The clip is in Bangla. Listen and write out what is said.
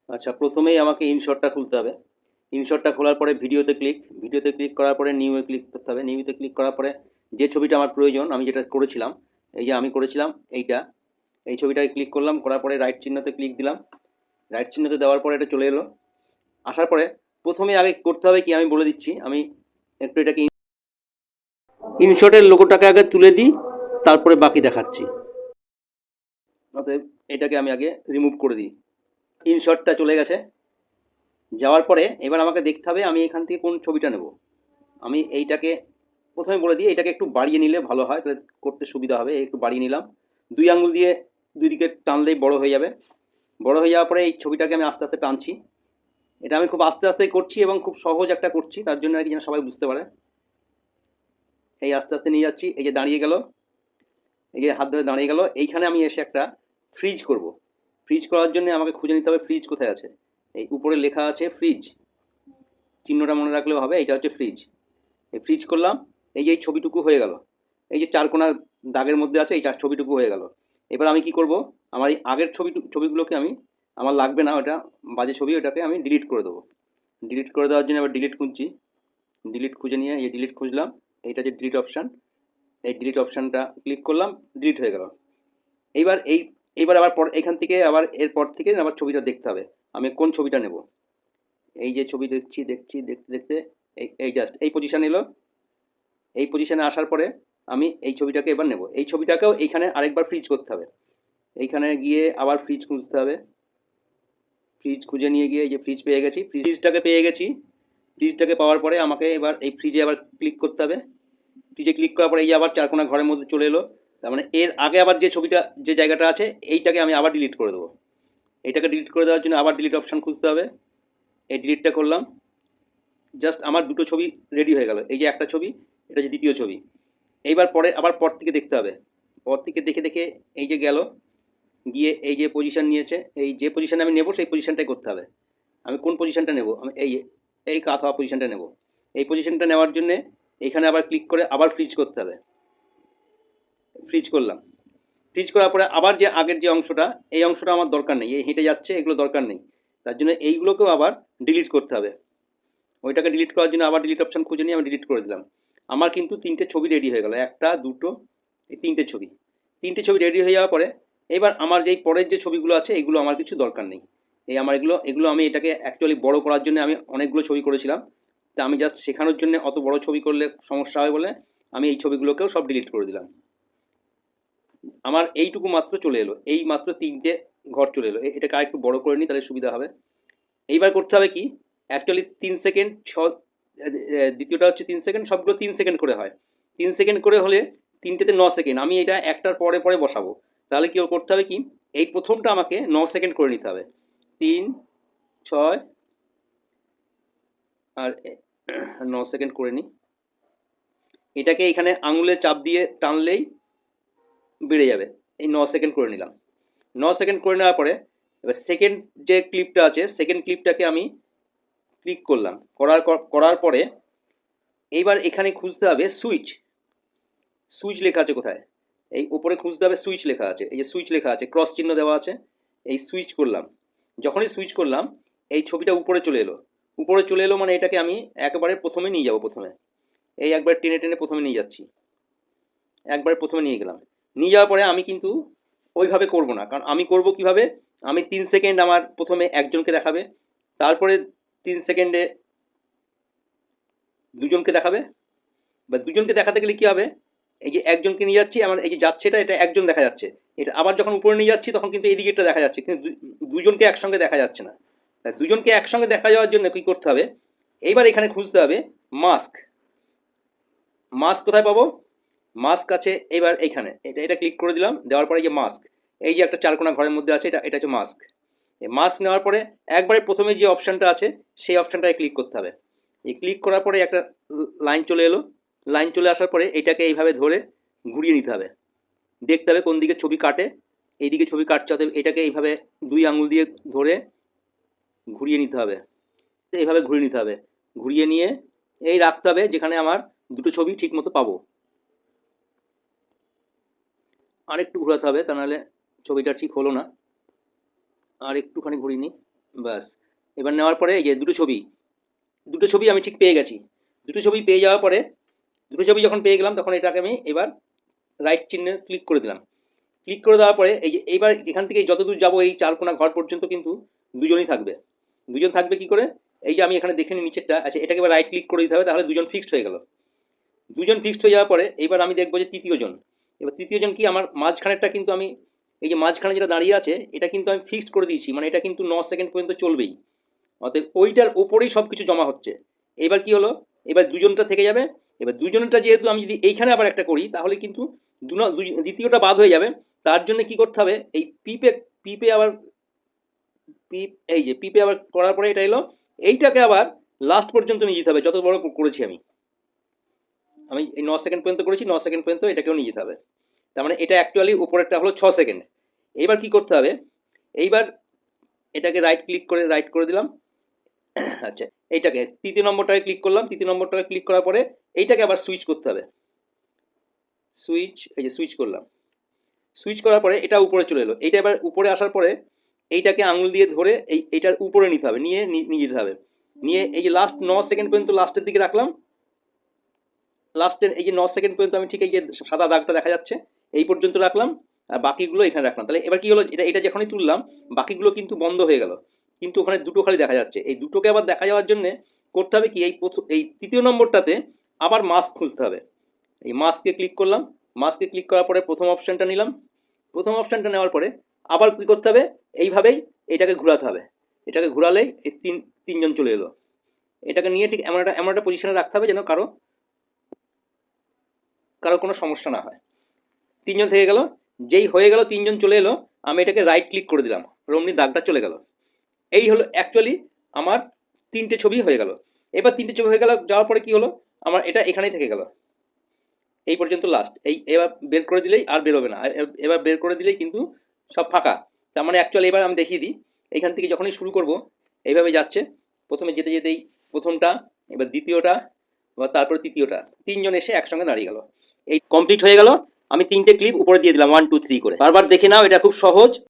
আচ্ছা, প্রথমেই আমাকে ইনশটটা খুলতে হবে। ইনশটটা খোলার পরে ভিডিওতে ক্লিক করার পরে নিউয়ে ক্লিক করতে হবে। নিউতে ক্লিক করার পরে যে ছবিটা আমার প্রয়োজন, আমি যেটা করেছিলাম, এই যে আমি করেছিলাম এইটা, এই ছবিটায় ক্লিক করলাম, করার পরে রাইট চিহ্নতে ক্লিক দিলাম। রাইট চিহ্নতে দেওয়ার পরে এটা চলে এলো। আসার পরে প্রথমে আগে করতে হবে কি আমি বলে দিচ্ছি। আমি একটু এটাকে ইনশটের লোগোটাকে আগে তুলে দিই, তারপরে বাকি দেখাচ্ছি। অতএব এটাকে আমি আগে রিমুভ করে দিই। ইনশটটা চলে গেছে। যাওয়ার পরে এবার আমাকে দেখতে হবে আমি এখান থেকে কোন ছবিটা নেব। আমি এইটাকে প্রথমে বলে দিই, এটাকে একটু বাড়িয়ে নিলে ভালো হয়, তাহলে করতে সুবিধা হবে। একটু বাড়িয়ে নিলাম, 2 আঙুল দিয়ে 2 দিকে টানলেই বড় হয়ে যাবে। বড় হয়ে যাওয়ার পরে এই ছবিটাকে আমি আস্তে আস্তে টানছি। এটা আমি খুব আস্তে আস্তেই করছি এবং খুব সহজ একটা করছি, তার জন্য আর কি যেন সবাই বুঝতে পারে। এই আস্তে আস্তে নিয়ে যাচ্ছি, এই যে দাঁড়িয়ে গেল, এই যে হাত ধরে দাঁড়িয়ে গেল। এইখানে আমি এসে একটা ফ্রিজ করব। ফ্রিজ করার জন্য আমাকে খুঁজে নিতে হবে ফ্রিজ কোথায় আছে। এই উপরে লেখা আছে ফ্রিজ, চিহ্নটা মনে রাখলেও হবে। এইটা হচ্ছে ফ্রিজ। এই ফ্রিজ করলাম, এই যে এই ছবিটুকু হয়ে গেল। এই যে চারকোনা দাগের মধ্যে আছে, এই ছবিটুকু হয়ে গেল। এবার আমি কি করব, আমার এই আগের ছবিগুলোকে আমি, আমার লাগবে না, ওটা বাজে ছবি, ওটাকে আমি ডিলিট করে দেবো। ডিলিট করে দেওয়ার জন্য এবার ডিলিট খুঁজছি। ডিলিট খুঁজে নিয়ে এই ডিলিট খুঁজলাম, এইটা যে ডিলিট অপশান, এই ডিলিট অপশানটা ক্লিক করলাম, ডিলিট হয়ে গেল। এইবার এইবার আবার এখান থেকে আবার এরপর থেকে আবার ছবিটা দেখতে হবে আমি কোন ছবিটা নেব। এই যে ছবি দেখছি দেখছি দেখতে দেখতে এই জাস্ট এই পজিশান এলো। এই পজিশানে আসার পরে আমি এই ছবিটাকে এবার নেব। এই ছবিটাকেও এইখানে আরেকবার ফ্রিজ করতে হবে। এইখানে গিয়ে আবার ফ্রিজ খুঁজতে হবে। ফ্রিজ খুঁজে নিয়ে গিয়ে এই যে ফ্রিজ পেয়ে গেছি, ফ্রিজটাকে পেয়ে গেছি। ফ্রিজটাকে পাওয়ার পরে আমাকে এবার এই ফ্রিজে আবার ক্লিক করতে হবে। ফ্রিজে ক্লিক করার পরে এই যে আবার চারকোনা ঘরের মধ্যে চলে এলো। তার মানে এর আগে আবার যে ছবিটা, যে জায়গাটা আছে, এইটাকে আমি আবার ডিলিট করে দেবো। এইটাকে ডিলিট করে দেওয়ার জন্য আবার ডিলিট অপশান খুঁজতে হবে। এই ডিলিটটা করলাম, জাস্ট আমার দুটো ছবি রেডি হয়ে গেল। এই যে একটা ছবি, এটা হচ্ছে দ্বিতীয় ছবি। এইবার পরে আবার পর থেকে দেখতে হবে। পর থেকে দেখে দেখে এই যে গেল, গিয়ে এই যে পজিশান নিয়েছে, এই যে পজিশানে আমি নেব সেই পজিশানটাই করতে হবে। আমি কোন পজিশানটা নেব, আমি এই কাত হওয়া পজিশানটা নেব। এই পজিশানটা নেওয়ার জন্যে এইখানে আবার ক্লিক করে আবার ফ্রিজ করতে হবে। ফ্রিজ করলাম। ফ্রিজ করার পরে আবার যে আগের যে অংশটা, এই অংশটা আমার দরকার নেই, এই হেঁটে যাচ্ছে, এগুলো দরকার নেই। তার জন্য এইগুলোকেও আবার ডিলিট করতে হবে। ওইটাকে ডিলিট করার জন্য আবার ডিলিট অপশান খুঁজে নিয়ে আমি ডিলিট করে দিলাম। আমার কিন্তু 3টে ছবি রেডি হয়ে গেল, একটা দুটো, এই 3টে ছবি। 3টে ছবি রেডি হয়ে যাওয়ার পরে এবার আমার যেই পরের যে ছবিগুলো আছে, এগুলো আমার কিছু দরকার নেই। এই আমার এগুলো আমি এটাকে অ্যাকচুয়ালি বড় করার জন্য আমি অনেকগুলো ছবি করেছিলাম। তা আমি জাস্ট শেখানোর জন্য অত বড় ছবি করলে সমস্যা হয় বলে আমি এই ছবিগুলোকেও সব ডিলিট করে দিলাম। আমার এইটুকু মাত্র চলে এলো, এই মাত্র 3টে ঘর চলে এলো। এটাকে আর একটু বড় করে নিই, তাহলে সুবিধা হবে। এইবার করতে হবে কি, অ্যাকচুয়ালি 3 সেকেন্ড, দ্বিতীয়টা হচ্ছে 3 সেকেন্ড, সবগুলো 3 সেকেন্ড করে হয়। 3 সেকেন্ড করে হলে 3টেতে 9 সেকেন্ড, আমি এটা একটার পরে পরে বসাবো। তাহলে কি করতে হবে কি, এই প্রথমটা আমাকে 9 সেকেন্ড করে নিতে হবে। 3, 6 আর 9 সেকেন্ড করে নিই। এটাকে এখানে আঙুলে চাপ দিয়ে টানলেই বেড়ে যাবে। এই 9 সেকেন্ড করে নিলাম। 9 সেকেন্ড করে নেওয়ার পরে এবার সেকেন্ড যে ক্লিপটা আছে, সেকেন্ড ক্লিপটাকে আমি ক্লিক করলাম। করার পরে এইবার এখানে খুঁজতে হবে সুইচ। সুইচ লেখা আছে কোথায়, এই উপরে খুঁজতে হবে সুইচ লেখা আছে। এই যে সুইচ লেখা আছে, ক্রস চিহ্ন দেওয়া আছে। এই সুইচ করলাম। যখনই সুইচ করলাম, এই ছবিটা উপরে চলে এলো। উপরে চলে এলো মানে এটাকে আমি একবারে প্রথমে নিয়ে যাব। প্রথমে এই একবার টেনে টেনে প্রথমে নিয়ে যাচ্ছি, একবারে প্রথমে নিয়ে গেলাম। নিয়ে যাওয়ার পরে আমি কিন্তু ওইভাবে করব না, কারণ আমি করব কিভাবে, আমি 3 সেকেন্ড আমার প্রথমে একজনকে দেখাবে, তারপরে 3 সেকেন্ডে দুজনকে দেখাবে। বা দুজনকে দেখাতে গেলে কী হবে, এই যে একজনকে নিয়ে যাচ্ছি, আমার এই যে যাচ্ছে এটা একজন দেখা যাচ্ছে। এটা আবার যখন উপরে নিয়ে যাচ্ছি তখন কিন্তু এদিকেটা দেখা যাচ্ছে, কিন্তু দুজনকে একসঙ্গে দেখা যাচ্ছে না। তাই দুজনকে একসঙ্গে দেখা যাওয়ার জন্য কী করতে হবে, এইবার এখানে খুঁজতে হবে মাস্ক। মাস্ক কোথায় পাবো, মাস্ক আছে এবার এইখানে, এটা ক্লিক করে দিলাম। দেওয়ার পরে এই যে মাস্ক, এই যে একটা চারকোনা ঘরের মধ্যে আছে, এটা হচ্ছে মাস্ক। এই মাস্ক নেওয়ার পরে একবারে প্রথমে যে অপশানটা আছে সেই অপশানটায় ক্লিক করতে হবে। এই ক্লিক করার পরে একটা লাইন চলে এলো। লাইন চলে আসার পরে এটাকে এইভাবে ধরে ঘুরিয়ে নিতে হবে। দেখতে হবে কোন দিকে ছবি কাটে, এইদিকে ছবি কাটছে, অতএব এটাকে এইভাবে 2 আঙুল দিয়ে ধরে ঘুরিয়ে নিতে হবে। এইভাবে ঘুরিয়ে নিতে হবে। ঘুরিয়ে নিয়ে এই রাখতে হবে যেখানে আমার দুটো ছবি ঠিক মতো পাবো। আর একটু ঘোরাতে হবে, তা নাহলে ছবিটা ঠিক হলো না। আর একটুখানি ঘুরিয়ে নিই। ব্যাস। এবার নেওয়ার পরে এই যে দুটো ছবি আমি ঠিক পেয়ে গেছি। দুটো ছবি পেয়ে যাওয়ার পরে, দুটো ছবি যখন পেয়ে গেলাম তখন এটাকে আমি এবার রাইট চিহ্নে ক্লিক করে দিলাম। ক্লিক করে দেওয়ার পরে এই যে এইবার এখান থেকে যতদূর যাবো এই চারকোনা ঘর পর্যন্ত কিন্তু দুজনই থাকবে। দুজন থাকবে কি করে? এই যে আমি এখানে দেখে নিই নিচেরটা, আচ্ছা এটাকে এবার রাইট ক্লিক করে দিতে হবে, তাহলে দুজন ফিক্সড হয়ে গেল। দুজন ফিক্সড হয়ে যাওয়ার পরে এইবার আমি দেখবো যে তৃতীয় জন। এবার তৃতীয় জন কি, আমার মাঝখানেরটা কিন্তু আমি, এই যে মাঝখানে যেটা দাঁড়িয়ে আছে এটা কিন্তু আমি ফিক্সড করে দিয়েছি, মানে এটা কিন্তু 9 সেকেন্ড পর্যন্ত চলবেই। অতএব ওইটার ওপরেই সব কিছু জমা হচ্ছে। এবার কি হলো, এবার দুজনটা থেকে যাবে। এবার দুজনটা যেহেতু আমি যদি এইখানে আবার একটা করি তাহলে কিন্তু দ্বিতীয়টা বাদ হয়ে যাবে। তার জন্য কি করতে হবে, এই পিপে আবার এই যে পিপে আবার করার পরে এটা এলো, এইটাকে আবার লাস্ট পর্যন্ত নিয়ে যেতে হবে, যত বড় করেছি আমি এই 9 সেকেন্ড পর্যন্ত করেছি, 9 সেকেন্ড পর্যন্ত এটাকেও নিয়ে যেতে হবে। তার মানে এটা অ্যাকচুয়ালি উপরেরটা হলো 6 সেকেন্ড। এইবার কি করতে হবে, এইবার এটাকে রাইট করে দিলাম। আচ্ছা এইটাকে তৃতীয় নম্বরটাকে ক্লিক করলাম, তৃতীয় নম্বরটাকে ক্লিক করার পরে এইটাকে আবার সুইচ করতে হবে। এই যে সুইচ করলাম, সুইচ করার পরে এটা উপরে চলে এলো। এইটা এবার উপরে আসার পরে এইটাকে আঙুল দিয়ে ধরে এইটার উপরে নিতে হবে, নিয়ে যেতে হবে। নিয়ে এই যে লাস্ট 9 সেকেন্ড পর্যন্ত লাস্টের দিকে রাখলাম। লাস্টের এই যে 9 সেকেন্ড পর্যন্ত আমি ঠিক এই যে সাদা দাগটা দেখা যাচ্ছে এই পর্যন্ত রাখলাম, আর বাকিগুলো এখানে রাখলাম। তাহলে এবার কি হলো, এটা যখনই তুললাম বাকিগুলো কিন্তু বন্ধ হয়ে গেল, কিন্তু ওখানে দুটো খালি দেখা যাচ্ছে। এই দুটোকে আবার দেখা যাওয়ার জন্য করতে হবে কি, এই তৃতীয় নম্বরটাতে আবার মাস্ক খুঁজতে হবে। এই মাস্কে ক্লিক করলাম, মাস্কে ক্লিক করার পরে প্রথম অপশানটা নিলাম। প্রথম অপশানটা নেওয়ার পরে আবার কী করতে হবে, এইভাবেই এটাকে ঘোরাতে হবে। এটাকে ঘোরালেই এই তিনজন চলে এলো। এটাকে নিয়ে ঠিক এমন একটা পজিশনে রাখতে হবে যেন কারো কোনো সমস্যা না হয়। তিনজন থেকে গেল, যেই হয়ে গেল তিনজন চলে এলো, আমি এটাকে রাইট ক্লিক করে দিলাম, রমনি দাগটা চলে গেল। এই হলো অ্যাকচুয়ালি আমার 3টে ছবি হয়ে গেল। এবার 3টে ছবি হয়ে গেল, যাওয়ার পরে কি হলো, আমার এটা এখানেই থেকে গেল, এই পর্যন্ত লাস্ট। এবার বের করে দিলেই আর বেরোবে না, এবার বের করে দিলেই কিন্তু সব ফাঁকা। তার মানে অ্যাকচুয়ালি এবার আমি দেখিয়ে দিই, এখান থেকে যখনই শুরু করব এইভাবে যাচ্ছে, প্রথমে যেতে যেতেই প্রথমটা, এবার দ্বিতীয়টা, এবার তারপরে তৃতীয়টা, তিনজন এসে একসঙ্গে দাঁড়িয়ে গেল। এই কমপ্লিট হয়ে গেল। আমি 3টে ক্লিপ উপরে দিয়ে দিলাম 1 2 3 করে। বারবার দেখে নাও, এটা খুব সহজ।